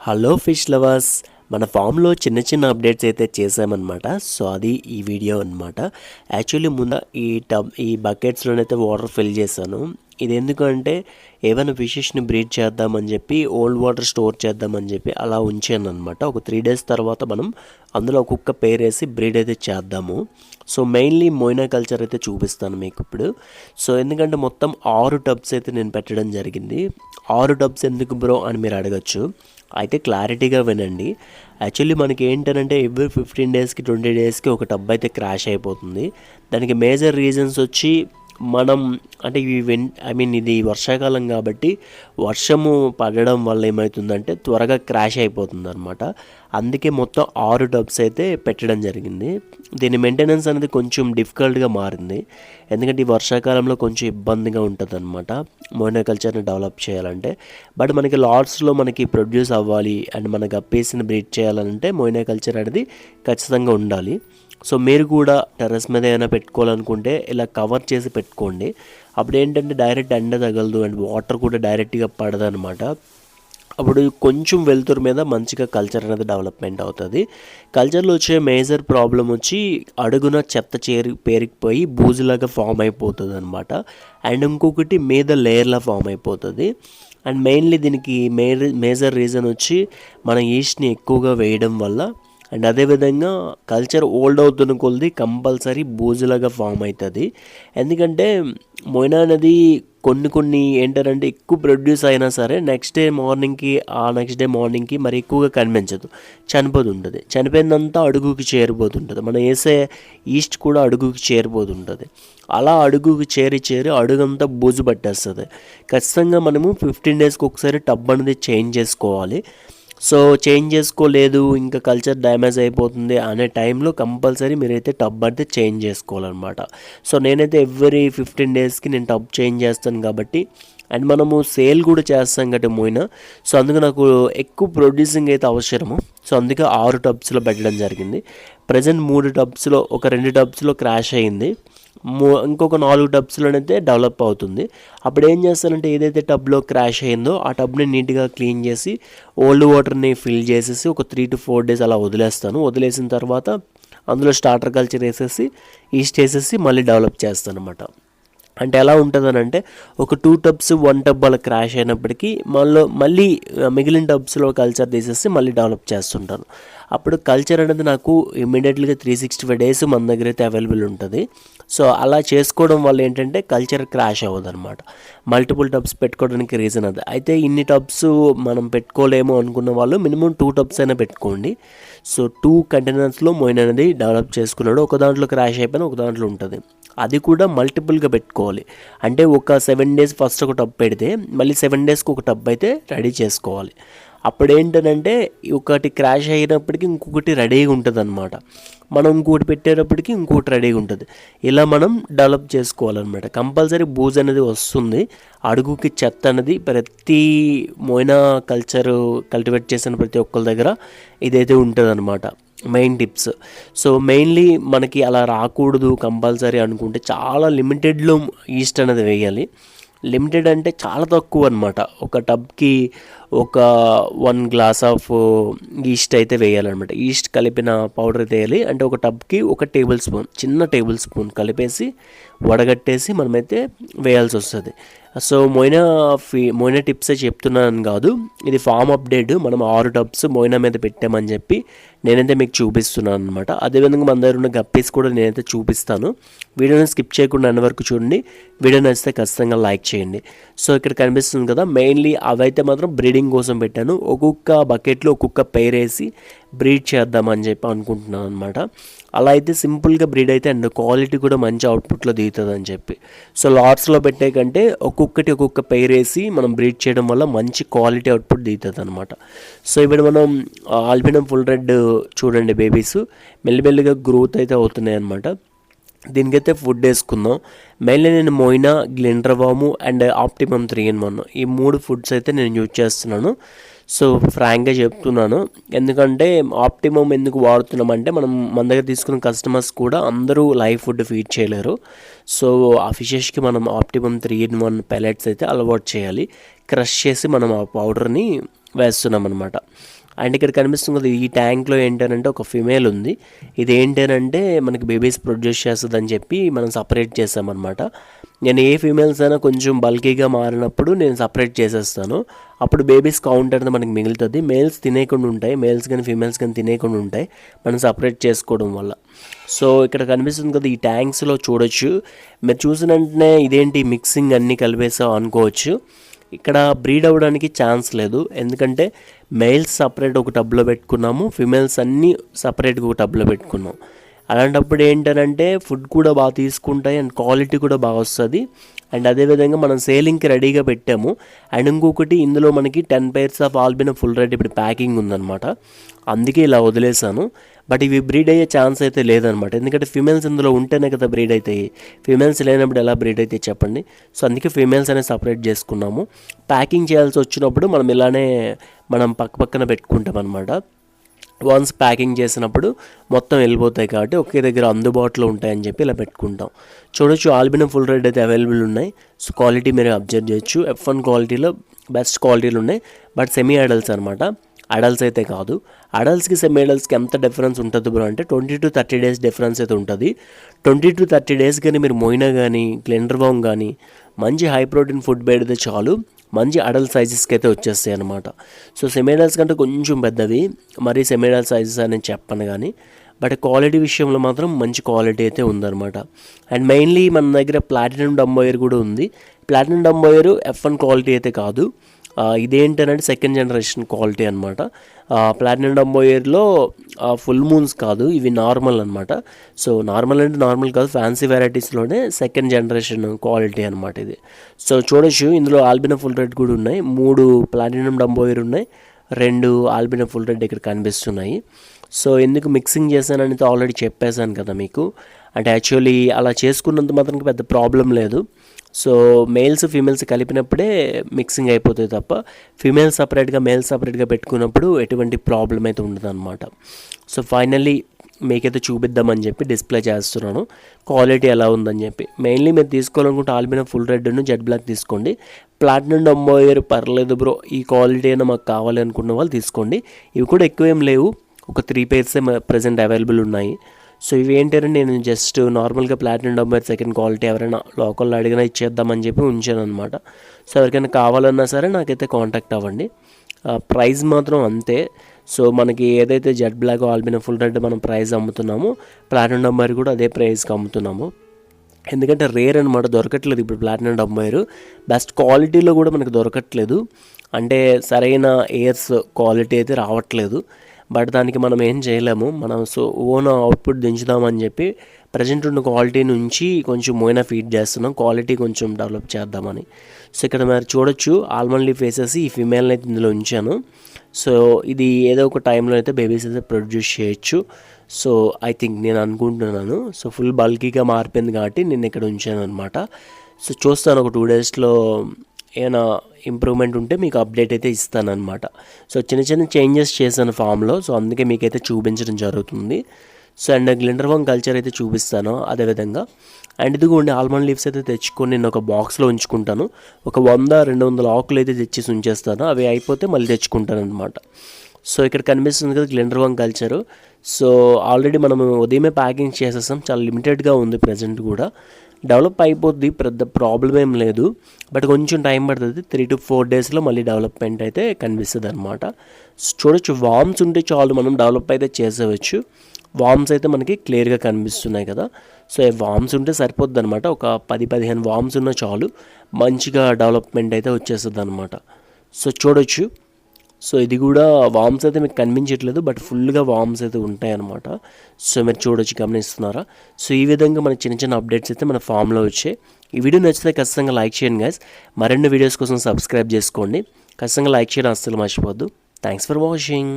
Hello fish lovers, మన ఫామ్లో చిన్న చిన్న అప్డేట్స్ అయితే చేసామన్నమాట. సో అది ఈ వీడియో అనమాట. యాక్చువల్లీ ముందు ఈ బకెట్స్లోనైతే వాటర్ ఫిల్ చేశాను. ఇది ఎందుకంటే ఏమైనా ఫిషెస్ని బ్రీడ్ చేద్దామని చెప్పి ఓల్డ్ వాటర్ స్టోర్ చేద్దామని చెప్పి అలా ఉంచాను అనమాట. ఒక 3 days తర్వాత మనం అందులో ఒక్కొక్క పేర్ వేసి బ్రీడ్ అయితే చేద్దాము. సో మెయిన్లీ మొయినా కల్చర్ అయితే చూపిస్తాను మీకు ఇప్పుడు. సో ఎందుకంటే మొత్తం 6 టబ్స్ అయితే నేను పెట్టడం జరిగింది. 6 టబ్స్ ఎందుకు బ్రో అని మీరు అడగచ్చు. అయితే క్లారిటీగా వినండి. యాక్చువల్లీ మనకి ఏంటంటే ఎవ్రీ 15 daysకి 20 daysకి ఒక టబ్ అయితే క్రాష్ అయిపోతుంది. దానికి మేజర్ రీజన్స్ వచ్చి మనం అంటే ఇది వర్షాకాలం కాబట్టి వర్షము పడడం వల్ల ఏమవుతుందంటే త్వరగా క్రాష్ అయిపోతుంది అనమాట. అందుకే మొత్తం 6 టబ్స్ అయితే పెట్టడం జరిగింది. దీని మెయింటెనెన్స్ అనేది కొంచెం డిఫికల్ట్గా మారింది. ఎందుకంటే ఈ వర్షాకాలంలో కొంచెం ఇబ్బందిగా ఉంటుంది అనమాట మొయినా కల్చర్ని డెవలప్ చేయాలంటే. బట్ మనకి లాట్స్లో మనకి ప్రొడ్యూస్ అవ్వాలి అండ్ మన గప్పీస్ని బ్రీడ్ చేయాలంటే మొయినా కల్చర్ అనేది ఖచ్చితంగా ఉండాలి. సో మీరు కూడా టెర్రస్ మీద ఏమైనా పెట్టుకోవాలనుకుంటే ఇలా కవర్ చేసి పెట్టుకోండి. అప్పుడు ఏంటంటే డైరెక్ట్ ఎండ తగలదు అండ్ వాటర్ కూడా డైరెక్ట్గా పడదనమాట. అప్పుడు కొంచెం వెలుతురు మీద మంచిగా కల్చర్ అనేది డెవలప్మెంట్ అవుతుంది. కల్చర్లో వచ్చే మేజర్ ప్రాబ్లం వచ్చి అడుగున చెత్త పేరుకుపోయి బూజులాగా ఫామ్ అయిపోతుంది అనమాట. అండ్ ఇంకొకటి మీద లేయర్లా ఫామ్ అయిపోతుంది. అండ్ మెయిన్లీ దీనికి మేజర్ రీజన్ వచ్చి మన ఈస్ట్ని ఎక్కువగా వేయడం వల్ల. అండ్ అదేవిధంగా కల్చర్ ఓల్డ్ అవుతున్న కొలది కంపల్సరీ బూజులాగా ఫామ్ అవుతుంది. ఎందుకంటే మొయినా అనేది కొన్ని ఏంటంటే ఎక్కువ ప్రొడ్యూస్ అయినా సరే నెక్స్ట్ డే మార్నింగ్కి మరి ఎక్కువగా కనిపించదు, చనిపోతుంటుంది. చనిపోయిందంతా అడుగుకి చేరిపోతుంటుంది. మనం వేసే ఈస్ట్ కూడా అడుగుకి చేరిపోతుంటుంది. అలా అడుగుకి చేరి అడుగంతా బూజు పట్టేస్తుంది. ఖచ్చితంగా మనము 15 daysకి ఒకసారి టబ్ అనేది చేంజ్ చేసుకోవాలి. సో చేంజ్ చేసుకోలేదు ఇంకా కల్చర్ డ్యామేజ్ అయిపోతుంది అనే టైంలో కంపల్సరీ మీరైతే టబ్ అయితే చేంజ్ చేసుకోవాలన్నమాట. సో నేనైతే ఎవ్రీ 15 daysకి నేను టబ్ చేంజ్ చేస్తాను కాబట్టి. అండ్ మనము సేల్ కూడా చేస్తాం కాబట్టి మొయినా. సో అందుకు నాకు ఎక్కువ ప్రొడ్యూసింగ్ అయితే అవసరము. సో అందుకే 6 టబ్స్లో పెట్టడం జరిగింది. ప్రజెంట్ 3 టబ్స్లో ఒక 2 టబ్స్లో క్రాష్ అయ్యింది. ఇంకొక 4 టబ్స్లోనైతే డెవలప్ అవుతుంది. అప్పుడు ఏం చేస్తానంటే ఏదైతే టబ్లో క్రాష్ అయిందో ఆ టబ్ని నీట్గా క్లీన్ చేసి ఓల్డ్ వాటర్ని ఫిల్ చేసేసి ఒక 3 to 4 days అలా వదిలేస్తాను. వదిలేసిన తర్వాత అందులో స్టార్టర్ కల్చర్ వేసేసి ఈస్ట్ వేసేసి మళ్ళీ డెవలప్ చేస్తాను అనమాట. అంటే ఎలా ఉంటుందనంటే ఒక 2 tubs 1 tub అలా క్రాష్ అయినప్పటికీ మళ్ళీ మిగిలిన టబ్స్లో కల్చర్ తీసేసి మళ్ళీ డెవలప్ చేస్తుంటాను. అప్పుడు కల్చర్ అనేది నాకు ఇమ్మీడియట్లీగా 365 days మన దగ్గర అయితే అవైలబుల్ ఉంటుంది. సో అలా చేసుకోవడం వల్ల ఏంటంటే కల్చర్ క్రాష్ అవ్వదు అనమాట. మల్టిపుల్ టబ్స్ పెట్టుకోవడానికి రీజన్ అది. అయితే ఇన్ని టబ్స్ మనం పెట్టుకోలేము అనుకున్న వాళ్ళు మినిమం 2 tubs అయినా పెట్టుకోండి. సో 2 containers మొయినా అనేది డెవలప్ చేసుకున్నాడు. ఒక దాంట్లో క్రాష్ అయిపోయినా ఒక దాంట్లో ఉంటుంది. అది కూడా మల్టిపుల్గా పెట్టుకోవాలి. అంటే ఒక 7 days ఫస్ట్ ఒక టబ్ పెడితే మళ్ళీ 7 daysకి ఒక టబ్ అయితే రెడీ చేసుకోవాలి. అప్పుడు ఏంటంటే ఒకటి క్రాష్ అయినప్పటికీ ఇంకొకటి రెడీగా ఉంటుంది అనమాట. మనం ఇంకోటి పెట్టేటప్పటికి ఇంకోటి రెడీగా ఉంటుంది. ఇలా మనం డెవలప్ చేసుకోవాలన్నమాట. కంపల్సరీ బూజ్ అనేది వస్తుంది. అడుగుకి చెత్త అనేది ప్రతి మొయినా కల్చర్ కల్టివేట్ చేసిన ప్రతి ఒక్కరి దగ్గర ఇదైతే ఉంటుంది అనమాట. Main tips. సో మెయిన్లీ మనకి అలా రాకూడదు కంపల్సరీ అనుకుంటే చాలా లిమిటెడ్లో ఈస్ట్ అనేది వేయాలి. లిమిటెడ్ అంటే చాలా తక్కువ అనమాట. ఒక టబ్కి ఒక 1 glass ఆఫ్ ఈస్ట్ అయితే వేయాలన్నమాట. ఈస్ట్ కలిపిన పౌడర్ అయితే వేయాలి. అంటే ఒక టబ్కి ఒక చిన్న టేబుల్ స్పూన్ కలిపేసి వడగట్టేసి మనమైతే వేయాల్సి వస్తుంది. సో మొయినా టిప్సే చెప్తున్నాను కాదు, ఇది ఫామ్ అప్డేట్. మనం 6 టబ్స్ మొయినా మీద పెట్టామని చెప్పి నేనైతే మీకు చూపిస్తున్నాను అనమాట. అదేవిధంగా మన దగ్గర ఉన్న గప్పీస్ కూడా నేనైతే చూపిస్తాను. వీడియోని స్కిప్ చేయకుండా అన్ని వరకు చూడండి. వీడియో నచ్చితే ఖచ్చితంగా లైక్ చేయండి. సో ఇక్కడ కనిపిస్తుంది కదా, మెయిన్లీ అవైతే మాత్రం బ్రీడింగ్ కోసం పెట్టాను. ఒక్కొక్క బకెట్లో ఒక్కొక్క పేర్ వేసి బ్రీడ్ చేద్దామని చెప్పి అనుకుంటున్నాను అనమాట. అలా అయితే సింపుల్గా బ్రీడ్ అయితే అండ్ క్వాలిటీ కూడా మంచి అవుట్పుట్లో దిగుతుంది అని చెప్పి. సో లాట్స్లో పెట్టే కంటే ఒక్కొక్క పేర్ వేసి మనం బ్రీడ్ చేయడం వల్ల మంచి క్వాలిటీ అవుట్పుట్ దిగుతుంది అనమాట. సో ఇప్పుడు మనం ఆల్బినమ్ ఫుల్ రెడ్ చూడండి బేబీస్ మెల్లిమెల్లిగా గ్రోత్ అయితే అవుతున్నాయి అనమాట. దీనికైతే ఫుడ్ వేసుకుందాం. మెయిన్లీ నేను మొయినా, గ్లిండర్వాము అండ్ ఆప్టిమమ్ 3-in-1 ఈ 3 ఫుడ్స్ అయితే నేను యూజ్ చేస్తున్నాను. సో ఫ్రాంక్గా చెప్తున్నాను. ఎందుకంటే ఆప్టిమమ్ ఎందుకు వాడుతున్నామంటే మన దగ్గర తీసుకున్న కస్టమర్స్ కూడా అందరూ లైవ్ ఫుడ్ ఫీడ్ చేయలేరు. సో ఆ ఫిషెస్కి మనం ఆప్టిమమ్ 3-in-1 పెలెట్స్ అయితే అలవాటు చేయాలి. క్రష్ చేసి మనం ఆ పౌడర్ని వేస్తున్నాం అనమాట. అండ్ ఇక్కడ కనిపిస్తుంది కదా, ఈ ట్యాంక్లో ఏంటంటే ఒక ఫిమేల్ ఉంది. ఇది ఏంటంటే మనకి బేబీస్ ప్రొడ్యూస్ చేస్తుందని చెప్పి మనం సపరేట్ చేసామన్నమాట. నేను ఏ ఫీమేల్స్ అయినా కొంచెం బల్కీగా మారినప్పుడు నేను సపరేట్ చేసేస్తాను. అప్పుడు బేబీస్ కౌంట్ అనేది మనకి మిగులుతుంది. మేల్స్ తినేయకుండా ఉంటాయి, మేల్స్ కానీ ఫీమేల్స్ కానీ తినేయకుండా ఉంటాయి మనం సపరేట్ చేసుకోవడం వల్ల. సో ఇక్కడ కనిపిస్తుంది కదా, ఈ ట్యాంక్స్లో చూడొచ్చు. మీరు చూసిన వెంటనే ఇదేంటి మిక్సింగ్ అన్నీ కలిపేసా అనుకోవచ్చు. ఇక్కడ బ్రీడ్ అవ్వడానికి ఛాన్స్ లేదు, ఎందుకంటే మేల్స్ సపరేట్ ఒక టబ్లో పెట్టుకున్నాము, ఫిమేల్స్ అన్నీ సపరేట్గా ఒక టబ్లో పెట్టుకున్నాం. అలాంటప్పుడు ఏంటంటే ఫుడ్ కూడా బాగా తీసుకుంటాయి అండ్ క్వాలిటీ కూడా బాగా వస్తుంది. అండ్ అదేవిధంగా మనం సేలింగ్కి రెడీగా పెట్టాము. అండ్ ఇంకొకటి, ఇందులో మనకి 10 pairs of albino full red ఇప్పుడు ప్యాకింగ్ ఉందన్నమాట. అందుకే ఇలా వదిలేసాను. బట్ ఇవి బ్రీడ్ అయ్యే ఛాన్స్ అయితే లేదనమాట, ఎందుకంటే ఫీమేల్స్ ఇందులో ఉంటేనే కదా బ్రీడ్ అవుతాయి. ఫీమేల్స్ లేనప్పుడు ఎలా బ్రీడ్ అయితే చెప్పండి. సో అందుకే ఫీమేల్స్ అనేది సపరేట్ చేసుకున్నాము. ప్యాకింగ్ చేయాల్సి వచ్చినప్పుడు మనం ఇలానే పక్కన పెట్టుకుంటాం అనమాట. వన్స్ ప్యాకింగ్ చేసినప్పుడు మొత్తం వెళ్ళిపోతాయి కాబట్టి ఒకే దగ్గర అందుబాటులో ఉంటాయని చెప్పి ఇలా పెట్టుకుంటాం. చూడొచ్చు, ఆల్బినో ఫుల్ రెడ్ అయితే అవైలబుల్ ఉన్నాయి. సో క్వాలిటీ మీరు అబ్జర్వ్ చేయొచ్చు. F1 క్వాలిటీలో బెస్ట్ క్వాలిటీలు ఉన్నాయి. బట్ సెమీ అడల్ట్స్ అనమాట, అడల్ట్స్ అయితే కాదు. అడల్ట్స్కి సెమీ అడల్ట్స్కి ఎంత డిఫరెన్స్ ఉంటుంది బ్రో అంటే 20 to 30 days డిఫరెన్స్ అయితే ఉంటుంది. 20 to 30 days కానీ మీరు మొయినా కానీ గ్లెండర్వామ్ కానీ మంచి హై ప్రోటీన్ ఫుడ్ పెడితే చాలు, మంచి అడల్ట్ సైజెస్కి అయితే వచ్చేస్తాయి అనమాట. సో సెమీ అడల్ట్స్ కంటే కొంచెం పెద్దవి, మరీ సెమీ అడల్ట్ సైజెస్ అని చెప్పను కానీ, బట్ క్వాలిటీ విషయంలో మాత్రం మంచి క్వాలిటీ అయితే ఉందన్నమాట. అండ్ మెయిన్లీ మన దగ్గర ప్లాటినం డంబోయర్ కూడా ఉంది. ప్లాటినం డంబోయర్ F1 క్వాలిటీ అయితే కాదు, ఇదేంటంటే సెకండ్ జనరేషన్ క్వాలిటీ అనమాట. ప్లాటినం డంబోయర్లో ఫుల్ మూన్స్ కాదు, ఇవి నార్మల్ అనమాట. సో నార్మల్ అంటే నార్మల్ కాదు, ఫ్యాన్సీ వెరైటీస్లోనే సెకండ్ జనరేషన్ క్వాలిటీ అనమాట ఇది. సో చూడొచ్చు, ఇందులో ఆల్బినో ఫుల్ రెడ్ కూడా ఉన్నాయి. 3 ప్లాటినం డంబోయర్ ఉన్నాయి, 2 ఆల్బినో ఫుల్ రెడ్ ఇక్కడ కనిపిస్తున్నాయి. సో ఎందుకు మిక్సింగ్ చేశానని ఆల్రెడీ చెప్పేశాను కదా మీకు. అంటే యాక్చువల్లీ అలా చేసుకున్నంత మాత్రానికి పెద్ద ప్రాబ్లం లేదు. సో మేల్స్ ఫీమేల్స్ కలిపినప్పుడే మిక్సింగ్ అయిపోతుంది తప్ప ఫీమేల్స్ సపరేట్గా మేల్స్ సపరేట్గా పెట్టుకున్నప్పుడు ఎటువంటి ప్రాబ్లం అయితే ఉండదు అనమాట. సో ఫైనల్లీ మీకైతే చూపిద్దామని చెప్పి డిస్ప్లే చేస్తున్నాను క్వాలిటీ ఎలా ఉందని చెప్పి. మెయిన్లీ మీరు తీసుకోవాలనుకుంటే ఆల్బినో ఫుల్ రెడ్ను జెడ్ బ్లాక్ తీసుకోండి. ప్లాటినం డంబోయర్ పర్లేదు బ్రో, ఈ క్వాలిటీ అయినా మాకు కావాలి అనుకున్న వాళ్ళు తీసుకోండి. ఇవి కూడా ఎక్కువేం లేవు, ఒక 3 pairs ప్రజెంట్ అవైలబుల్ ఉన్నాయి. సో ఇవి ఏంటంటే నేను జస్ట్ నార్మల్గా ప్లాటినం డంబోయర్ సెకండ్ క్వాలిటీ ఎవరైనా లోకల్లో అడిగినా ఇచ్చేద్దామని చెప్పి ఉంచాను అనమాట. సో ఎవరికైనా కావాలన్నా సరే నాకైతే కాంటాక్ట్ అవ్వండి. ప్రైస్ మాత్రం అంతే. సో మనకి ఏదైతే Z black albino full red మనం ప్రైస్ అమ్ముతున్నామో, ప్లాటినం డంబోయర్ కూడా అదే ప్రైస్కి అమ్ముతున్నాము. ఎందుకంటే రేర్ అనమాట, దొరకట్లేదు ఇప్పుడు ప్లాటినం డంబోయర్. బెస్ట్ క్వాలిటీలో కూడా మనకు దొరకట్లేదు, అంటే సరైన ఎయిర్స్ క్వాలిటీ అయితే రావట్లేదు. బట్ దానికి మనం ఏం చేయలేము, మనం సో ఓన్ అవుట్పుట్ దించుదామని చెప్పి ప్రజెంట్ ఉన్న క్వాలిటీ నుంచి కొంచెం మోయినా ఫీడ్ చేస్తున్నాం, క్వాలిటీ కొంచెం డెవలప్ చేద్దామని. సో ఇక్కడ మీరు చూడొచ్చు, ఆల్మండ్ లీఫ్ వేసేసి ఈ ఫిమేల్ని అయితే ఇందులో ఉంచాను. సో ఇది ఏదో ఒక టైంలో అయితే బేబీస్ అయితే ప్రొడ్యూస్ చేయొచ్చు. సో ఐ థింక్ నేను అనుకుంటున్నాను. సో ఫుల్ బల్కీగా మారిపోయింది కాబట్టి నేను ఇక్కడ ఉంచాను అనమాట. సో చూస్తాను ఒక 2 daysలో ఏమైనా ఇంప్రూవ్మెంట్ ఉంటే మీకు అప్డేట్ అయితే ఇస్తానన్నమాట. సో చిన్న చిన్న చేంజెస్ చేశాను ఫామ్లో, సో అందుకే మీకైతే చూపించడం జరుగుతుంది. సో అండ్ గ్లిండర్వామ్ కల్చర్ అయితే చూపిస్తాను అదేవిధంగా. అండ్ ఇదిగోండి ఆల్మండ్ లీవ్స్ అయితే తెచ్చుకొని నేను ఒక బాక్స్లో ఉంచుకుంటాను. ఒక 100-200 ఆకులు అయితే తెచ్చేసి ఉంచేస్తాను, అవి అయిపోతే మళ్ళీ తెచ్చుకుంటాను అనమాట. సో ఇక్కడ కనిపిస్తుంది కదా గ్లిండర్వామ్ కల్చరు. సో ఆల్రెడీ మనం ఉదయమే ప్యాకింగ్ చేసేస్తాం, చాలా లిమిటెడ్గా ఉంది ప్రజెంట్ కూడా. డెవలప్ అయిపోద్ది, పెద్ద ప్రాబ్లం ఏం లేదు, బట్ కొంచెం టైం పడుతుంది. 3 to 4 daysలో మళ్ళీ డెవలప్మెంట్ అయితే కనిపిస్తుంది అనమాట. చూడొచ్చు, వామ్స్ ఉంటే చాలు మనం డెవలప్ అయితే చేసేవచ్చు. వామ్స్ అయితే మనకి క్లియర్గా కనిపిస్తున్నాయి కదా. సో వామ్స్ ఉంటే సరిపోద్ది అనమాట, ఒక 10-15 వామ్స్ ఉన్నా చాలు, మంచిగా డెవలప్మెంట్ అయితే వచ్చేస్తుంది అనమాట. సో చూడొచ్చు, సో ఇది కూడా వామ్స్ అయితే మీకు కనిపించట్లేదు, బట్ ఫుల్గా వామ్స్ అయితే ఉంటాయి అనమాట. సో మీరు చూడొచ్చు, గమనిస్తున్నారా. సో ఈ విధంగా మన చిన్న చిన్న అప్డేట్స్ అయితే మన ఫామ్లో వచ్చాయి. ఈ వీడియో నచ్చితే ఖచ్చితంగా లైక్ చేయండి గైస్. మరిన్ని వీడియోస్ కోసం సబ్స్క్రైబ్ చేసుకోండి, ఖచ్చితంగా లైక్ చేయడం అస్సలు మర్చిపోద్దు. Thanks for watching.